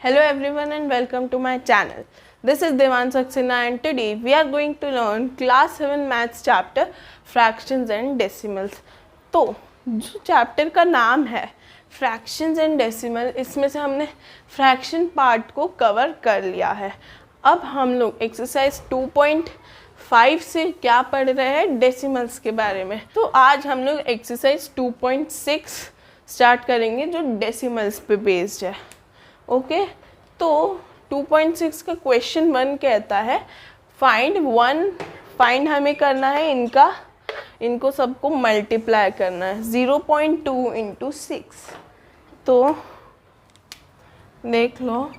Hello everyone and welcome to my channel. This is Devan Saxena and today we are going to learn class 7 maths chapter fractions and decimals. तो जो chapter का नाम है fractions and decimal, इसमें से हमने fraction part को cover कर लिया है. अब हम लोग एक्सरसाइज 2.5 से क्या पढ़ रहे हैं, डेसिमल्स के बारे में. तो आज हम लोग एक्सरसाइज 2.6 स्टार्ट करेंगे जो डेसिमल्स पे बेस्ड है. ओके तो 2.6 का क्वेश्चन 1 कहता है फाइंड हमें करना है इनको सबको मल्टीप्लाई करना है 0.2 इंटू 6. तो देख लो,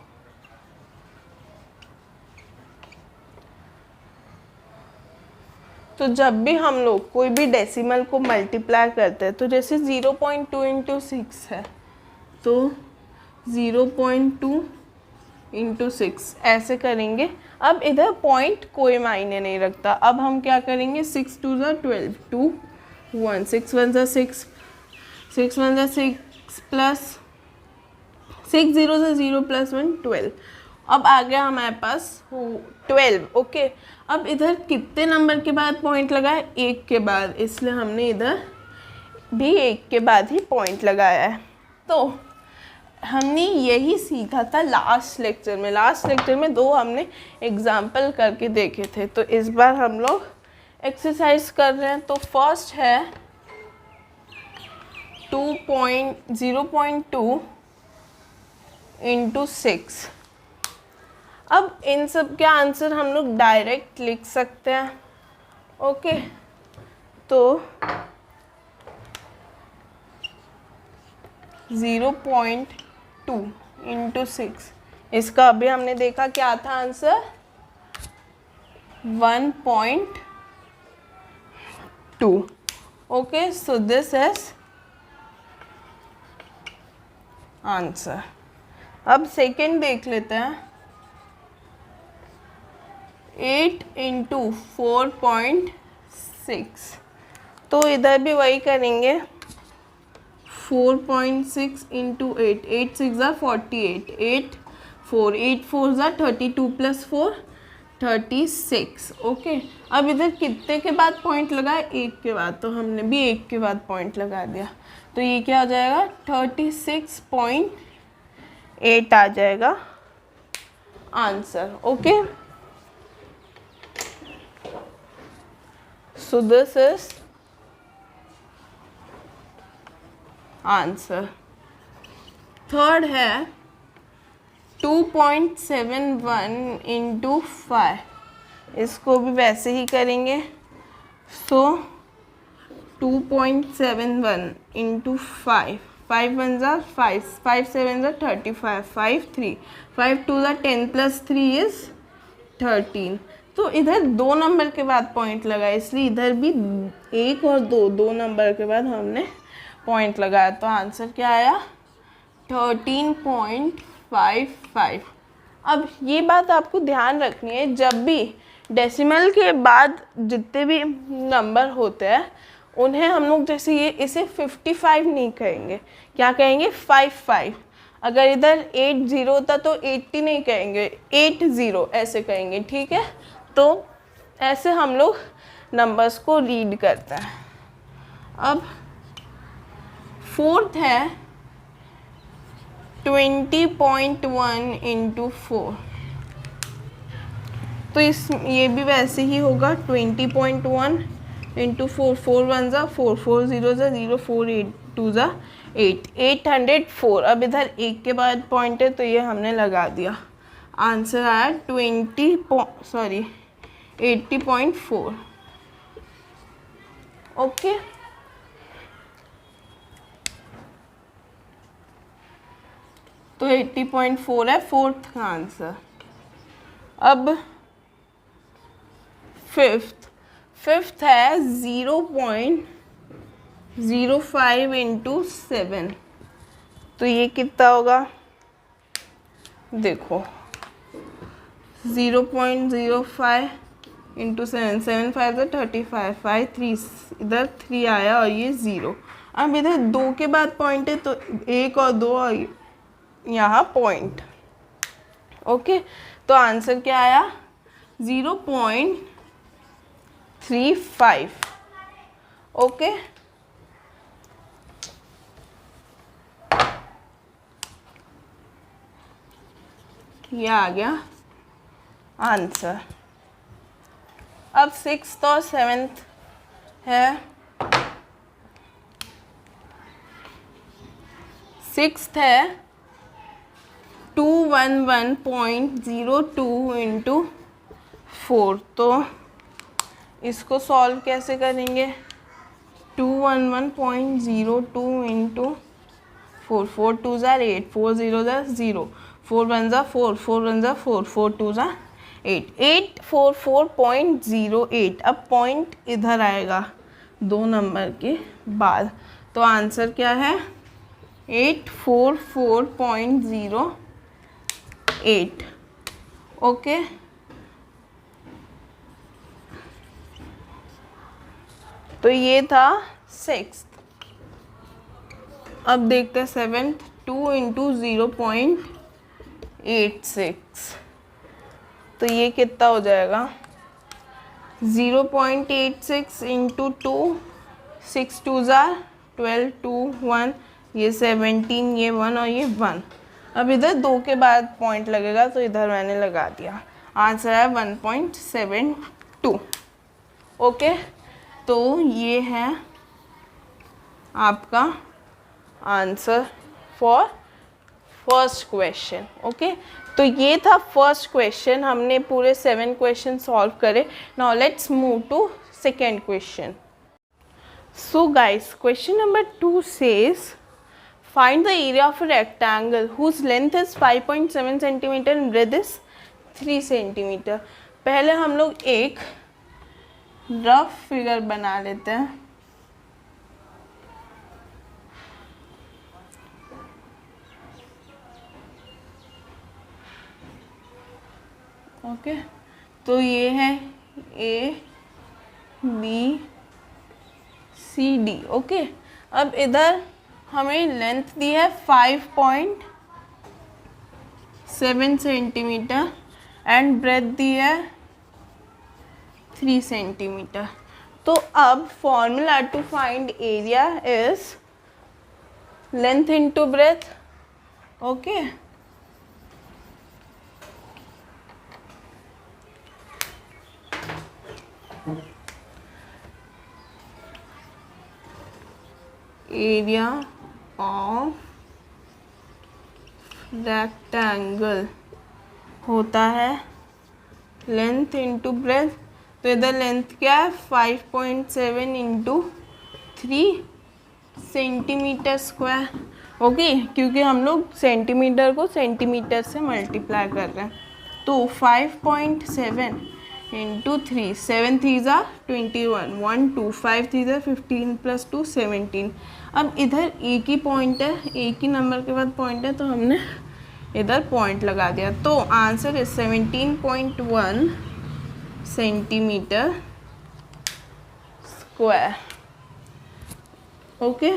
तो जब भी हम लोग कोई भी डेसिमल को मल्टीप्लाई करते हैं, तो जैसे 0.2 इंटू 6 है तो 0.2 इंटू 6 ऐसे करेंगे. अब इधर पॉइंट कोई मायने नहीं रखता. अब हम क्या करेंगे, 6 2 ज़ा 12, 2 1, 6 1 ज़ा 6, 6 1 ज़ा 6 प्लस 6 0 ज़ा 0 प्लस 1 12. अब आ गया हमारे पास 12. ओके अब इधर कितने नंबर के बाद पॉइंट लगाए, 1 के बाद, इसलिए हमने इधर भी 1 के बाद ही पॉइंट लगाया है. तो हमने यही सीखा था लास्ट लेक्चर में 2 हमने एग्जाम्पल करके देखे थे. तो इस बार हम लोग एक्सरसाइज कर रहे हैं. तो फर्स्ट है 0.2 इंटू 6. अब इन सब के आंसर हम लोग डायरेक्ट लिख सकते हैं. ओके तो 0.2 इंटू 6, इसका अभी हमने देखा क्या था answer, 1.2. Okay so this is answer. अब सेकेंड देख लेते हैं, 8 इंटू 4.6. तो इधर भी वही करेंगे, 4.6 इंटू 8, 8 6 ज़ा 48, 8 4 ज़ा 32 प्लस 4 36. ओके अब इधर कितने के बाद पॉइंट लगाए, 1 के बाद, तो हमने भी 1 के बाद पॉइंट लगा दिया. तो ये क्या आ जाएगा, 36.8 आ जाएगा answer. Okay so this is answer. Third है 2.71 इंटू 5. इसको भी वैसे ही करेंगे. सो 2.71 इंटू 5, 5 1 ज़ा 5, 5 7 ज़ा 35, 5 3, 5 2 ज़ा 10 प्लस 3 इज़ 13. तो इधर 2 नंबर के बाद पॉइंट लगा, इसलिए इधर भी 1 और 2 नंबर के बाद हमने पॉइंट लगाया. तो आंसर क्या आया, 13.55. अब ये बात आपको ध्यान रखनी है, जब भी डेसिमल के बाद जितने भी नंबर होते हैं उन्हें हम लोग जैसे इसे 55 नहीं कहेंगे, क्या कहेंगे, 55. अगर इधर 80 होता तो 80 नहीं कहेंगे, 80 ऐसे कहेंगे. ठीक है, तो ऐसे हम लोग नंबर्स को रीड करते हैं. अब फोर्थ है 20.1 इंटू 4. तो ये भी वैसे ही होगा, 20.1 इंटू 4, 4 1 ज़ा 4, 4 0 ज़ा 0, 4 8 2 ज़ा 8, 804. अब इधर 1 के बाद पॉइंट है तो ये हमने लगा दिया. आंसर आया 80.4. ओके तो 80.4 है फोर्थ का आंसर. अब फिफ्थ है 0.05 इंटू 7. तो ये कितना होगा, देखो 0.05 इंटू 7, 7 5 ज़ा 35, 5 3 इधर 3 आया और ये 0. अब इधर 2 के बाद पॉइंट है तो 1 और 2 और यहाँ पॉइंट. ओके, तो आंसर क्या आया 0.35। ओके, ये आ गया आंसर। अब 6th और 7th है। 6th है 211.02 इंटू 4। तो इसको सॉल्व कैसे करेंगे? 211.02 इंटू 4, 4 2 ज़ा 8, 4 0 ज़ा 0, 4 1 ज़ा 4, 4 1 ज़ा 4, 4 2 ज़ा 8, 844.08। अब पॉइंट इधर आएगा 2 नंबर के बाद, तो आंसर क्या है 844.08। ओके, तो ये था 6th। अब देखते हैं 7th। 2 इंटू 0.86, तो ये कितना हो जाएगा 0.86 इंटू 2, 6 2 ज़ा 12, 2 1, ये 17, ये 1 और ये 1। अब इधर 2 के बाद पॉइंट लगेगा, तो इधर मैंने लगा दिया। आंसर है 1.72। ओके, तो ये है आपका answer for first question. Okay, तो ये था फर्स्ट क्वेश्चन। हमने पूरे 7 क्वेश्चन सॉल्व करे। Now let's move to second question. So guys, question number 2 says find the area of a rectangle whose length is 5.7 centimetre and breadth is 3 centimetre. पहले हम लोग एक रफ फिगर बना लेते हैं। ओके, तो ये है A B C D। Okay, अब इधर हमें लेंथ दी है 5.7 सेंटीमीटर एंड ब्रेथ दी है 3 सेंटीमीटर। तो अब formula to find area is length into breadth. Okay, area of rectangle होता है लेंथ इंटू ब्रेथ। तो इधर लेंथ क्या है 5.7 इंटू 3 सेंटीमीटर स्क्वायर। ओके, क्योंकि हम लोग सेंटीमीटर को सेंटीमीटर से मल्टीप्लाई कर रहे हैं। तो 5.7 इंटू 3, 7 3 ज़ा 21, 1 2, 5 3 ज़ा 15 प्लस 2 17। अब इधर एक ही पॉइंट है, एक ही नंबर के बाद पॉइंट है, तो हमने इधर पॉइंट लगा दिया। तो answer is 17.1 centimetre square. Okay,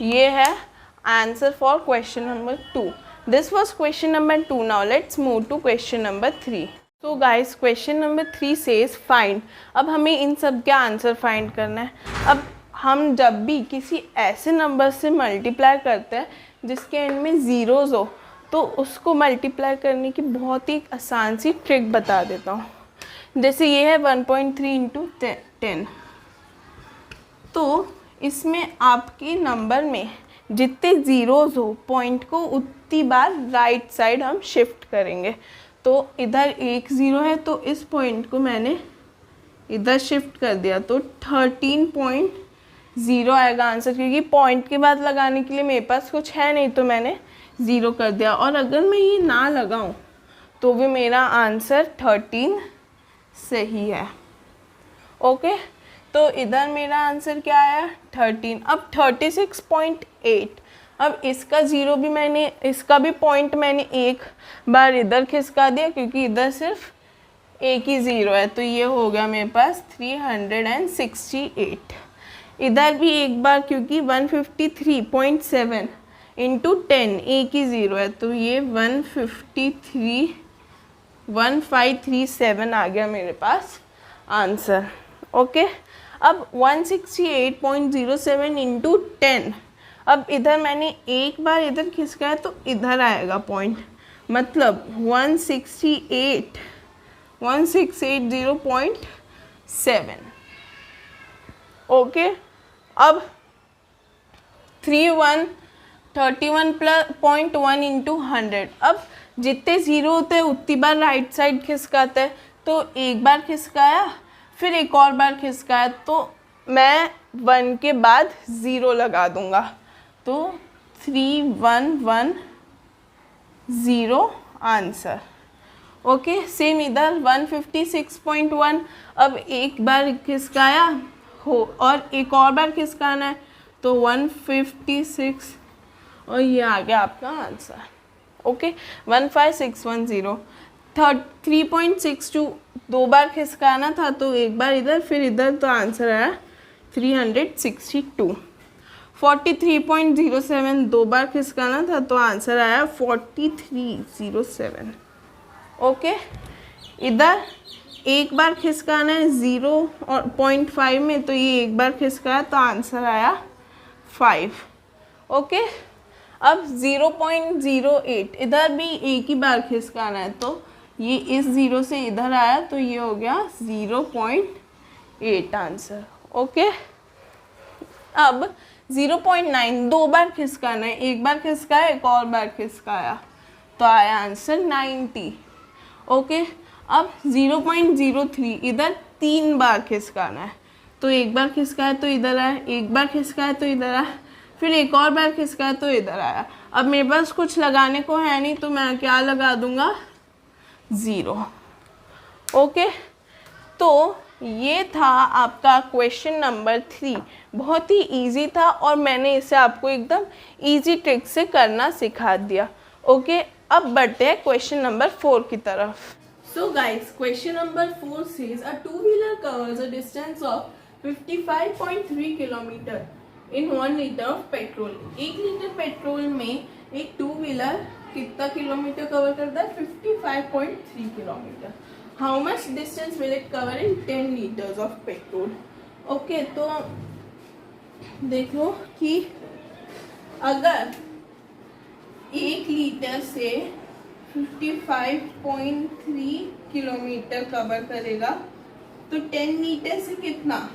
ये है answer for question number 2। This was question number 2। Now let's move to question number 3। तो guys, question number 3 says find. अब हमें इन सब का आंसर फाइंड करना है। अब हम जब भी किसी ऐसे नंबर से मल्टीप्लाई करते हैं जिसके एंड में ज़ीरोज़ हो, तो उसको मल्टीप्लाई करने की बहुत ही आसान सी ट्रिक बता देता हूँ। जैसे ये है 1.3 इंटू 10। तो इसमें आपके नंबर में जितने ज़ीरोज़ हो पॉइंट को उतनी बार राइट साइड हम शिफ्ट करेंगे। तो इधर एक ज़ीरो है, तो इस पॉइंट को मैंने इधर शिफ्ट कर दिया, तो 13.0 आएगा आंसर। क्योंकि पॉइंट के बाद लगाने के लिए मेरे पास कुछ है नहीं, तो मैंने 0 कर दिया। और अगर मैं ये ना लगाऊं तो भी मेरा आंसर 13 सही है। ओके, तो इधर मेरा आंसर क्या आया 13। अब 36.8। अब इसका ज़ीरो भी मैंने, इसका भी पॉइंट मैंने एक बार इधर खिसका दिया, क्योंकि इधर सिर्फ एक ही ज़ीरो है। तो ये हो गया मेरे पास 368। इधर भी एक बार, क्योंकि 153.7 इंटू 10, एक ही ज़ीरो है तो ये 1537 आ गया मेरे पास आंसर। ओके, अब 168.07 इंटू 10, अब इधर मैंने एक बार इधर खिसका है तो इधर आएगा पॉइंट, मतलब 1680.7। ओके, अब 31.1 इंटू 100, अब जितने ज़ीरो होते हैं उतनी बार राइट साइड खिसकाते हैं, तो एक बार खिसकाया फिर एक और बार खिसकाया, तो मैं 1 के बाद ज़ीरो लगा दूंगा, तो 3110 आंसर। ओके, सेम इधर 156.1, अब एक बार खिसकाया हो और एक और बार खिसकाना है तो 156 और ये आ गया आपका आंसर। ओके, 15610। 3.62 दो बार खिसकाना था तो एक बार इधर फिर इधर, तो आंसर आया 362। 43.07 दो बार खिसकाना था तो आंसर आया 4307। ओके, इधर एक बार खिसकाना है 0 और 0.5 में, तो ये एक बार खिसकाया तो आंसर आया 5। ओके, अब 0.08 इधर भी एक ही बार खिसकाना है, तो ये इस ज़ीरो से इधर आया तो ये हो गया 0.8 आंसर। ओके, अब 0.9 दो बार खिसकाना है, एक बार खिसकाया एक और बार खिसकाया तो आया आंसर 90। ओके, अब 0.03 इधर 3 बार खिसकाना है, तो एक बार खिसकाया तो इधर आया, एक बार खिसकाया तो इधर आया, फिर एक और बार खिसकाया तो इधर आया। अब मेरे पास कुछ लगाने को है नहीं तो मैं क्या लगा दूंगा, 0। ओके, तो ये था आपका क्वेश्चन नंबर 3। बहुत ही इजी था और मैंने इसे आपको एकदम इजी ट्रिक से करना सिखा दिया। ओके, अब बढ़ते हैं क्वेश्चन नंबर 4 की तरफ। सो guys, question number 4 says a two wheeler covers a distance of 55.3 kilometre in 1 litre of petrol. 1 litre petrol में एक टू व्हीलर कितना किलोमीटर कवर करता है, 55.3 kilometre. How much distance will it cover in 10 litres of petrol. Okay, तो देख लो कि अगर 1 litre से 55.3 किलोमीटर कवर करेगा तो 10 लीटर से कितना,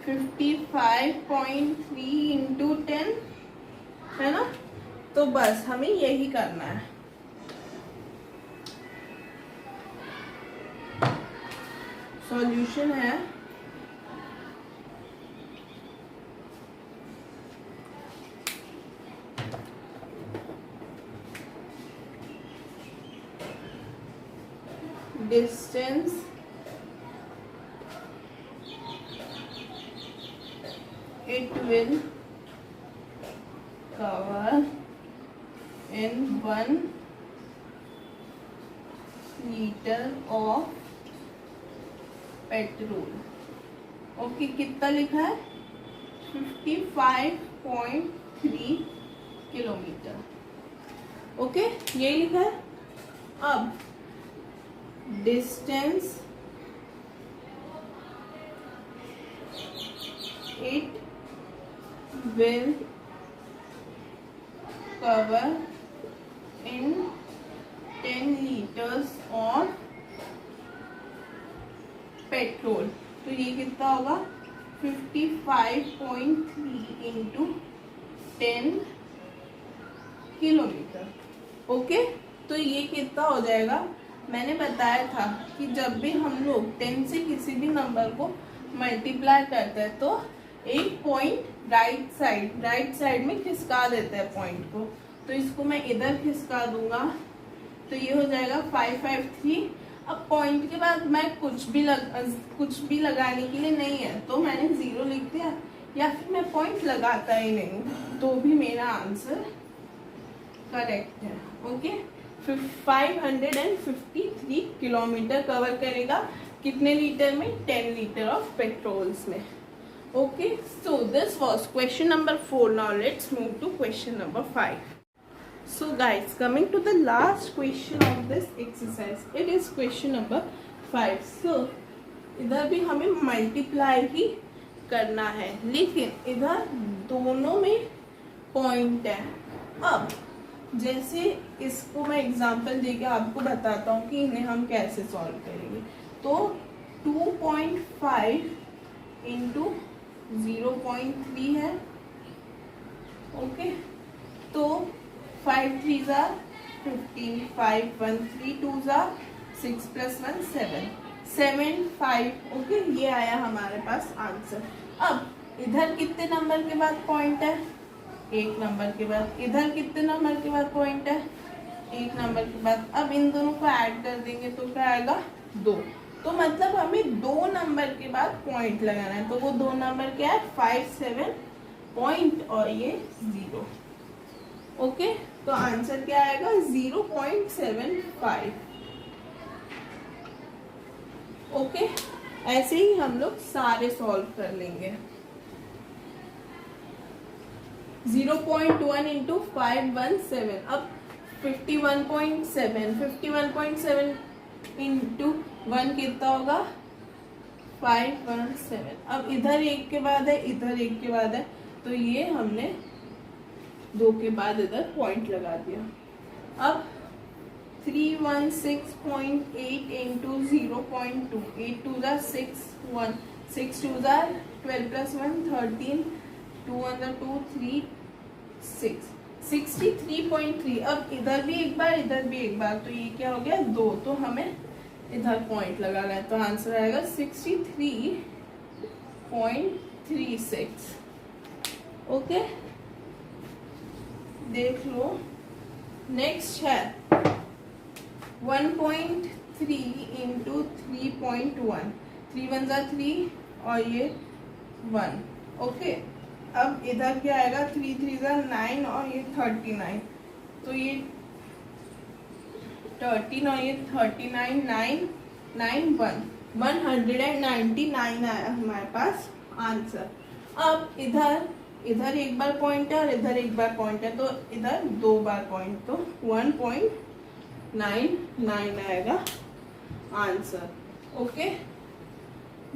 55.3 इंटू 10 है ना, तो बस हमें यही करना है। सॉल्यूशन है distance it will cover in 1 liter of petrol. Okay, कितना लिखा है, 55.3 किलोमीटर। ओके, ये लिखा है। अब distance it will cover in 10 liters of petrol, तो ये कितना होगा, 55.3 इंटू 10 किलोमीटर। ओके, तो ये कितना हो जाएगा, मैंने बताया था कि जब भी हम लोग 10 से किसी भी नंबर को मल्टीप्लाई करते हैं तो एक पॉइंट राइट साइड में खिसका देते हैं पॉइंट को, तो इसको मैं इधर खिसका दूंगा तो ये हो जाएगा 553। अब पॉइंट के बाद मैं कुछ भी लगाने के लिए नहीं है तो मैंने 0 लिख दिया, या फिर मैं पॉइंट लगाता ही नहीं तो भी मेरा आंसर करेक्ट है। ओके, 553 किलोमीटर कवर करेगा कितने लीटर में, 10 लीटर ऑफ पेट्रोल्स में। Okay, so this was question number 4. Now let's move to question number 5. So guys, coming to the last question of this exercise, it is question number 5. So इधर भी हमें multiply ही करना है, लेकिन इधर दोनों में पॉइंट है। अब जैसे इसको मैं एग्जांपल देके आपको बताता हूँ कि इन्हें हम कैसे सॉल्व करेंगे। तो 2.5 इंटू 0.3 है। ओके, तो 5 3 ज़ा 15, 5 1 3 2 ज़ा 6 + 1 7 7 5। ओके, ये आया हमारे पास आंसर। अब इधर कितने नंबर के बाद पॉइंट है? 1 नंबर के बाद। इधर कितने नंबर के बाद पॉइंट है? 1 नंबर के बाद। अब इन दोनों को ऐड कर देंगे तो क्या आएगा? 2। तो मतलब हमें 2 नंबर के बाद पॉइंट लगाना है। तो वो 2 नंबर क्या है? 5 7 पॉइंट और ये 0। ओके, तो आंसर क्या आएगा? 0.75। ओके, ऐसे ही हम लोग सारे सॉल्व कर लेंगे। 0.1 इंटू 517। अब 51.7 इंटू 1 कितना होगा? 517। अब इधर 1 के बाद है, इधर 1 के बाद है, तो ये हमने 2 के बाद इधर पॉइंट लगा दिया। अब 316.8 इंटू 0.2। 8 2 ज़ा 6 1 6 2 ज़ा 12 + 1 13 2 1 ज़ा 2 3 6 63.3। अब इधर भी एक बार, इधर भी एक बार, तो ये क्या हो गया? 2। तो हमें इधर पॉइंट लगाना है, तो आंसर आएगा 63.36। ओके, देख लो। नेक्स्ट है 1.3 इंटू 3.1। 3 1 ज़ा 3 और ये 1। ओके, अब इधर क्या आएगा? 3 3 ज़ा 9 और ये 39। तो ये 13 और ये 39 9 9 1 199 आया हमारे पास आंसर। अब इधर एक बार पॉइंट है और इधर एक बार पॉइंट है, तो इधर 2 बार पॉइंट, तो 1.99 आएगा आंसर। ओके,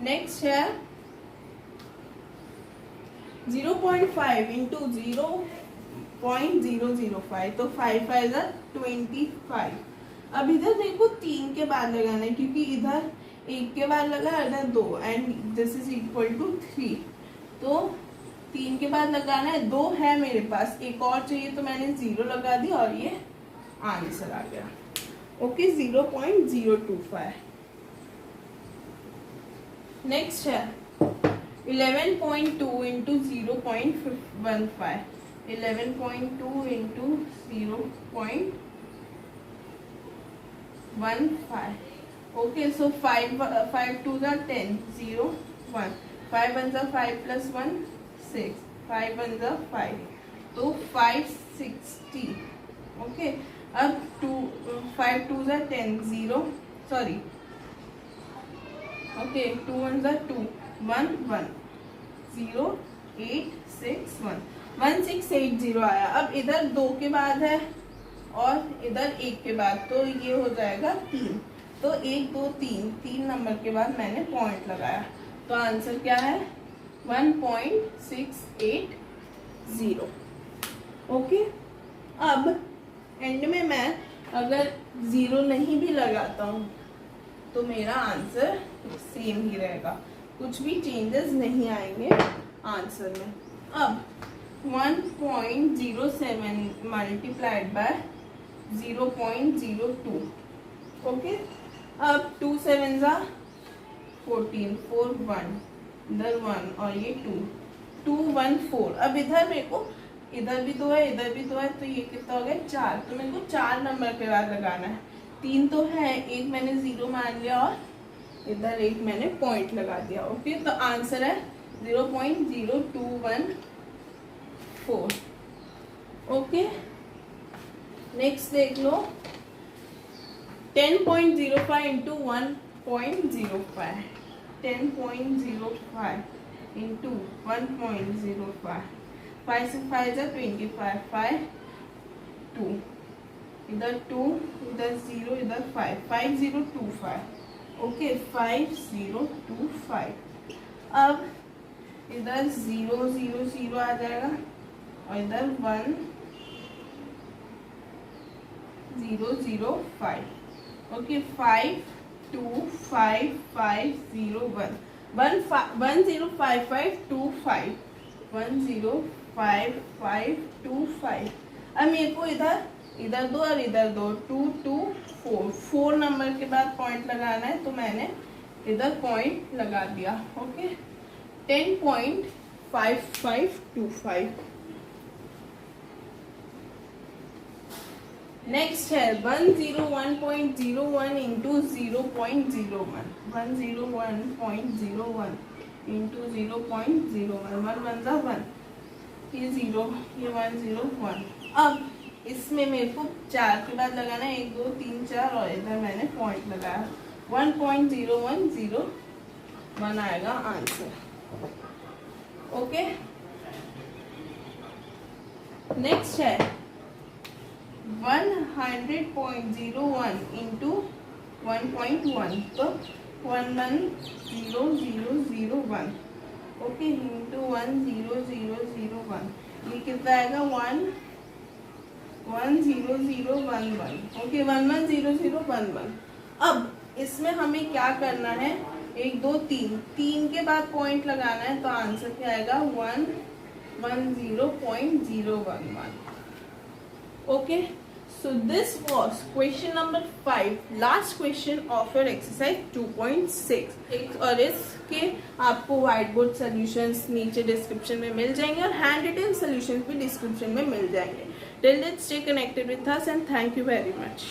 नेक्स्ट है 0.5 इंटू 0.005। तो 5 5 ज़ा 25। अब इधर देखो 3 के बाद लगाना है, क्योंकि इधर 1 के बाद लगा, इधर 2, and this is equal to 3। तो 3 के बाद लगाना है। 2 है मेरे पास, एक और चाहिए, तो मैंने 0 लगा दी और ये आंसर आ गया। ओके, 0.025। नेक्स्ट है 11.2 इंटू 0.15। 11.2 इंटू 0.15। ओके, सो 5 2 ज़ा 10 0 1 5 1 ज़ा 5 + 1 6 5 1 ज़ा 5, तो 560। ओके, अब 5 2 ज़ा 10 0 सॉरी ओके 2 1 ज़ा 2 1 1 0 8 6 1 1680 आया। अब इधर 2 के बाद है और इधर 1 के बाद, तो ये हो जाएगा 3। तो 1 2 3 नंबर के बाद मैंने पॉइंट लगाया, तो आंसर क्या है? 1.680। ओके, अब एंड में मैं अगर 0 नहीं भी लगाता हूँ तो मेरा आंसर सेम ही रहेगा, कुछ भी चेंजेस नहीं आएंगे आंसर में। अब 1.07 मल्टीप्लाइड बाय 0.02। ओके, अब 2 7 ज़ा 14 4 1 इधर 1 और ये 2 2 1 4। अब इधर मेरे को इधर भी 2 है, इधर भी 2 है, तो ये कितना हो गया? 4। तो मेरे को 4 नंबर के बाद लगाना है। 3 तो है, एक मैंने 0 मान लिया और इधर एक मैंने पॉइंट लगा दिया। ओके, तो आंसर है 0.0214। ओके, नेक्स्ट देख लो 10.05 इंटू 1.05। 10.05 इंटू 1.05, 5 से 5 जा 25, 5 2, इधर 2, इधर 0, इधर 5, 5025, ओके 5025। अब इधर 0 0 0 आ जाएगा और इधर 1 0 0 5, ओके 5 2 5 5 0 1 1 1 0 5 5 2 5 1 0 5 5 2 5। अब मेरे को इधर इधर दो और इधर दो, 2 2 4 4 नंबर के बाद पॉइंट लगाना है, तो मैंने इधर पॉइंट लगा दिया, ओके 10.5525। नेक्स्ट है 101.01 इंटू 0.01, 101.01 इंटू 0.01, 1 1 जा 1, ये 0, ये 1 0 1। अब इसमें मेरे को 4 के बाद लगाना है, 1 2 3 4 और इधर मैंने पॉइंट लगाया, 1.0101 आएगा आंसर, ओके। नेक्स्ट है 100.01 इंटू 1.1, तो 110001, ओके इंटू 10001, ये कितना आएगा 10011, ओके 110011। अब इसमें हमें क्या करना है, 1 2 3 3 के बाद पॉइंट लगाना है, तो आंसर क्या आएगा 110.011, okay. So this was question number 5, last question of your exercise 2.6। और इसके आपको व्हाइट बोर्ड सॉल्यूशंस नीचे डिस्क्रिप्शन में मिल जाएंगे और हैंड रिटन सॉल्यूशंस भी डिस्क्रिप्शन में मिल जाएंगे। Till then stay connected with us and thank you very much.